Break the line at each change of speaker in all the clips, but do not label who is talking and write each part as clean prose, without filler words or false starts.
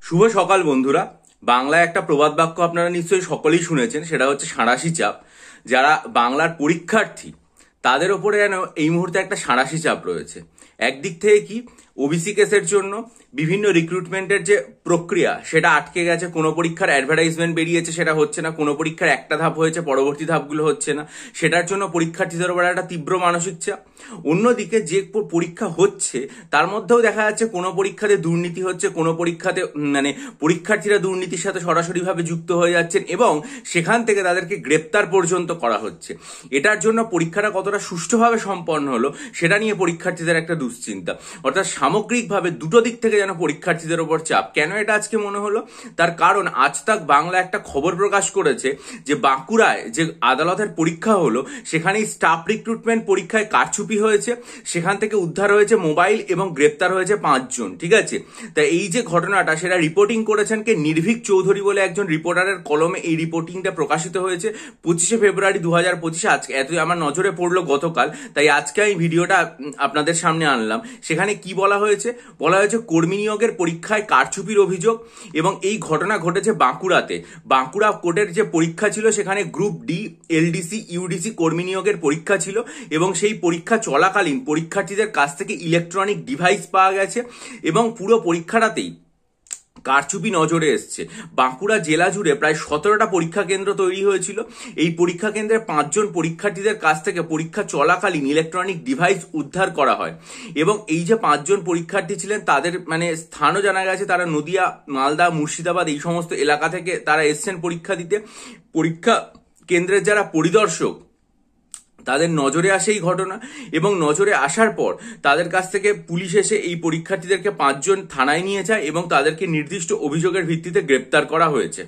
শুভ সকাল বন্ধুরা। বাংলায় একটা প্রবাদ বাক্য আপনারা নিশ্চয়ই সকলেই শুনেছেন, সেটা হচ্ছে সাঁড়াশি চাপ। যারা বাংলার পরীক্ষার্থী তাদের ওপরে যেন এই মুহূর্তে একটা সাঁড়াশি চাপ রয়েছে। একদিক থেকে কি, ওবিসি কেসের জন্য বিভিন্ন রিক্রুটমেন্টের যে প্রক্রিয়া সেটা আটকে গেছে, কোনো পরীক্ষার অ্যাডভার্টাইজমেন্ট বেরিয়েছে সেটা হচ্ছে না, কোনো পরীক্ষার একটা ধাপ হয়েছে পরবর্তী ধাপগুলো হচ্ছে না, সেটার জন্য পরীক্ষার্থীদের উপর একটা তীব্র মানসিক চাপ। অন্যদিকে যে পরীক্ষা হচ্ছে তার মধ্যেও দেখা যাচ্ছে কোনো পরীক্ষাতে দুর্নীতি হচ্ছে, কোনো পরীক্ষাতে পরীক্ষার্থীরা দুর্নীতির সাথে সরাসরিভাবে যুক্ত হয়ে যাচ্ছেন এবং সেখান থেকে তাদেরকে গ্রেপ্তার পর্যন্ত করা হচ্ছে। এটার জন্য পরীক্ষাটা কতটা সুষ্ঠুভাবে সম্পন্ন হলো সেটা নিয়ে পরীক্ষার্থীদের একটা দুশ্চিন্তা। অর্থাৎ সামগ্রিকভাবে দুটো দিক থেকে যেন পরীক্ষার্থীদের ওপর চাপ। কেন এটা আজকে মনে হলো? তার কারণ আজ তাক বাংলা একটা খবর প্রকাশ করেছে যে বাঁকুড়ায় যে আদালতের পরীক্ষা হলো সেখানে স্টাফ রিক্রুটমেন্ট পরীক্ষায় কারচুপি হয়েছে, সেখান থেকে উদ্ধার হয়েছে মোবাইল এবং গ্রেপ্তার হয়েছে 5 জন। ঠিক আছে, তা এই যে ঘটনাটা সেটা রিপোর্টিং করেছেন কে নির্ভীক চৌধুরী বলে একজন রিপোর্টারের কলমে এই রিপোর্টিংটা প্রকাশিত হয়েছে 25শে ফেব্রুয়ারি 2025। আজকে এত আমার নজরে পড়লো গতকাল, তাই আজকে আমি ভিডিওটা আপনাদের সামনে আনলাম। সেখানে কি বলা হয়েছে? বলা হয়েছে কর্মী নিয়োগের পরীক্ষায় কারচুপির অভিযোগ, এবং এই ঘটনা ঘটেছে বাঁকুড়াতে। বাঁকুড়া কোর্টের যে পরীক্ষা ছিল সেখানে গ্রুপ ডি, এলডিসি, ইউডিসি কর্মী নিয়োগের পরীক্ষা ছিল এবং সেই পরীক্ষা চলাকালীন পরীক্ষার্থীদের কাছ থেকে ইলেকট্রনিক ডিভাইস পাওয়া গেছে এবং পুরো পরীক্ষাটাতেই কারচুপি নজরে এসছে। বাঁকুড়া জেলা জুড়ে প্রায় 17টা পরীক্ষা কেন্দ্র তৈরি হয়েছিল। এই পরীক্ষা কেন্দ্রে 5 জন পরীক্ষার্থীদের কাছ থেকে পরীক্ষা চলাকালীন ইলেকট্রনিক ডিভাইস উদ্ধার করা হয় এবং এই যে 5 জন পরীক্ষার্থী ছিলেন তাদের স্থানও জানা গেছে, তারা নদিয়া, মালদা, মুর্শিদাবাদ এই সমস্ত এলাকা থেকে তারা এসছেন পরীক্ষা দিতে। পরীক্ষা কেন্দ্রের যারা পরিদর্শক তাদের নজরে আসে এই ঘটনা এবং নজরে আসার পর তাদের কাছ থেকে পুলিশ এসে এই পরীক্ষার্থীদেরকে 5 জন থানায় নিয়ে যায় এবং তাদেরকে নির্দিষ্ট অভিযোগের ভিত্তিতে গ্রেপ্তার করা হয়েছে।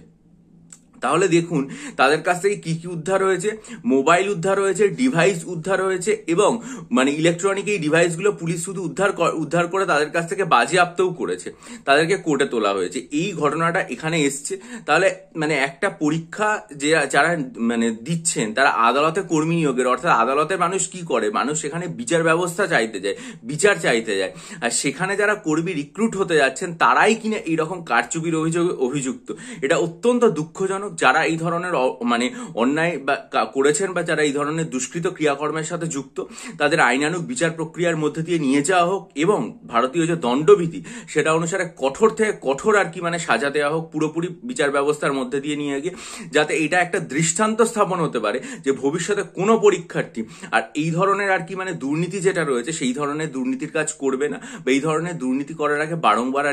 তাহলে দেখুন তাদের কাছ থেকে কি কি উদ্ধার হয়েছে। মোবাইল উদ্ধার হয়েছে, ডিভাইস উদ্ধার হয়েছে এবং ইলেকট্রনিক এই ডিভাইসগুলো পুলিশ শুধু উদ্ধার করে তাদের কাছ থেকে বাজেয়াপ্তও করেছে, তাদেরকে কোর্টে তোলা হয়েছে। এই ঘটনাটা এখানে এসছে। তাহলে একটা পরীক্ষা যে যারা দিচ্ছেন তারা আদালতে কর্মী নিয়োগের, অর্থাৎ আদালতের মানুষ কি করে, মানুষ সেখানে বিচার ব্যবস্থা চাইতে যায়, বিচার চাইতে যায়, আর সেখানে যারা কর্মী রিক্রুট হতে যাচ্ছেন তারাই কিনা এইরকম কারচুপির অভিযোগে অভিযুক্ত। এটা অত্যন্ত দুঃখজনক। যারা এই ধরনের অন্যায় করেছেন বা যারা এই ধরনের দুষ্কৃত ক্রিয়াকর্মের সাথে যুক্ত তাদের আইনানুগ বিচার প্রক্রিয়ার মধ্যে দিয়ে নিয়ে যাওয়া হোক এবং ভারতীয় যে দণ্ডবিধি সেটা অনুসারে কঠোর থেকে কঠোর সাজা দেওয়া হোক, পুরোপুরি বিচার ব্যবস্থার মধ্যে দিয়ে নিয়ে গিয়ে, যাতে এটা একটা দৃষ্টান্ত স্থাপন হতে পারে যে ভবিষ্যতে কোনো পরীক্ষার্থী আর এই ধরনের দুর্নীতি যেটা রয়েছে সেই ধরনের দুর্নীতির কাজ করবে না বা এই ধরনের দুর্নীতি করার আগে বারংবার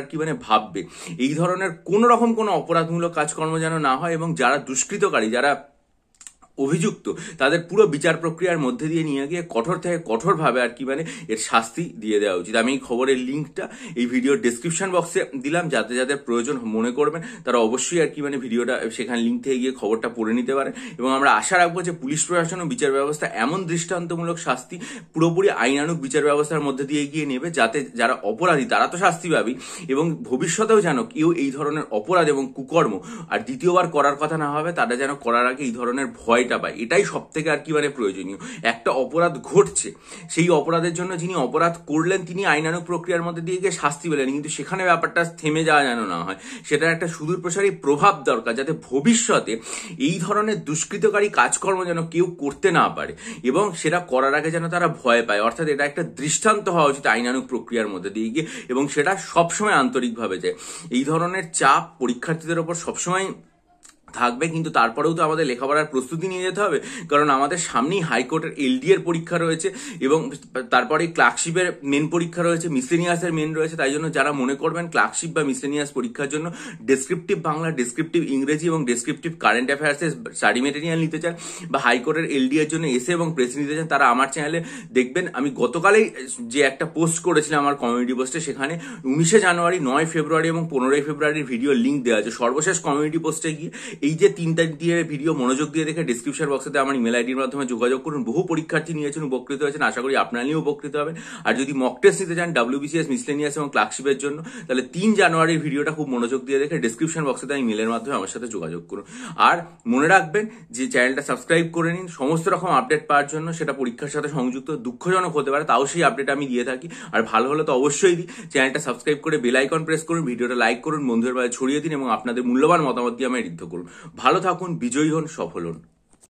ভাববে। এই ধরনের কোন রকম কোনো অপরাধমূলক কাজকর্ম যেন না হয় এবং যারা দুষ্কৃতকারী, যারা অভিযুক্ত তাদের পুরো বিচার প্রক্রিয়ার মধ্যে দিয়ে নিয়ে গিয়ে কঠোর থেকে কঠোরভাবে এর শাস্তি দিয়ে দেওয়া উচিত। আমি এই খবরের লিঙ্কটা এই ভিডিওর ডেসক্রিপশন বক্সে দিলাম, যাতে যাদের প্রয়োজন মনে করবেন তারা অবশ্যই ভিডিওটা সেখানে লিঙ্ক থেকে গিয়ে খবরটা পড়ে নিতে পারেন। এবং আমরা আশা রাখবো যে পুলিশ প্রশাসন ও বিচার ব্যবস্থা এমন দৃষ্টান্তমূলক শাস্তি পুরোপুরি আইনানুগ বিচার ব্যবস্থার মধ্যে দিয়ে গিয়ে নেবে যাতে যারা অপরাধী তারা তো শাস্তি পাবে এবং ভবিষ্যতেও যেন কেউ এই ধরনের অপরাধ এবং কুকর্ম আর দ্বিতীয়বার করার কথা না হবে, তারা যেন করার আগে এই ধরনের ভয় পায়। এটাই সব থেকে প্রয়োজনীয়। একটা অপরাধ ঘটছে, সেই অপরাধের জন্য যিনি অপরাধ করলেন তিনি আইনানুগ প্রক্রিয়ার মধ্যে দিয়ে গিয়ে শাস্তি পেলেন, কিন্তু সেখানে ব্যাপারটা থেমে যাওয়া যেন না হয়, সেটার একটা সুদূর প্রসারী প্রভাব দরকার, যাতে ভবিষ্যতে এই ধরনের দুষ্কৃতকারী কাজকর্ম যেন কেউ করতে না পারে এবং সেটা করার আগে যেন তারা ভয় পায়। অর্থাৎ এটা একটা দৃষ্টান্ত হওয়া উচিত আইনানুগ প্রক্রিয়ার মধ্যে দিয়ে গিয়ে এবং সেটা সবসময় আন্তরিকভাবে যায়। এই ধরনের চাপ পরীক্ষার্থীদের ওপর সবসময় থাকবে, কিন্তু তারপরেও তো আমাদের লেখাপড়ার প্রস্তুতি নিয়ে যেতে হবে, কারণ আমাদের সামনেই হাইকোর্টের এলডি এর পরীক্ষা রয়েছে এবং তারপরে ক্লার্কশিপের মেন পরীক্ষা রয়েছে, মিসলেনিয়াসের মেন রয়েছে। তাই জন্য যারা মনে করবেন ক্লার্কশিপ বা মিসলেনিয়াস পরীক্ষার জন্য ডেসক্রিপটিভ বাংলা, ডেসক্রিপটিভ ইংরেজি এবং ডেসক্রিপটিভ কারেন্ট অ্যাফেয়ার্সের স্টাডি মেটেরিয়াল নিতে চান বা হাইকোর্টের এলডি এর জন্য এসে এবং প্রেস নিতে চান, তারা আমার চ্যানেলে দেখবেন। আমি গতকালেই যে একটা পোস্ট করেছিলাম আমার কমিউনিটি পোস্টে, সেখানে 19শে জানুয়ারি, 9 ফেব্রুয়ারি এবং 15ই ফেব্রুয়ারির ভিডিও লিঙ্ক দেওয়া আছে। সর্বশেষ কমিউনিটি পোস্টে গিয়ে এই যে 3 ভিডিও মনোযোগ দিয়ে দেখে ডিসক্রিপশন বক্সে আমার ইমেল আইডির মাধ্যমে যোগাযোগ করুন। বহু পরীক্ষার্থী নিয়েছেন, উপকৃত হয়েছেন, আশা করি আপনারাও উপকৃত হবেন। আর যদি মক টেস্ট নিতে চান WBCS, মিসলেনিয়াস এবং ক্লার্কশিপের জন্য, তাহলে 3 জানুয়ারির ভিডিওটা খুব মনোযোগ দিয়ে দেখে ডিসক্রিপশন বক্সে ইমেলের মাধ্যমে আমার সাথে যোগাযোগ করুন। আর মনে রাখবেন যে চ্যানেলটা সাবস্ক্রাইব করে নিন সমস্ত রকম আপডেট পাওয়ার জন্য। সেটা পরীক্ষার সাথে সংযুক্ত, দুঃখজনক হতে পারে, তাও সেই আপডেট আমি দিয়ে থাকি। আর ভালো হলে তো অবশ্যই দিই। চ্যানেলটা সাবস্ক্রাইব করে বেল আইকন প্রেস করুন, ভিডিওটা লাইক করুন, বন্ধুদের মাঝে ছড়িয়ে দিন এবং আপনাদের মূল্যবান মতামত দিয়ে আমায় ঋদ্ধ করুন। ভালো থাকুন, বিজয়ী হন, সফল হন।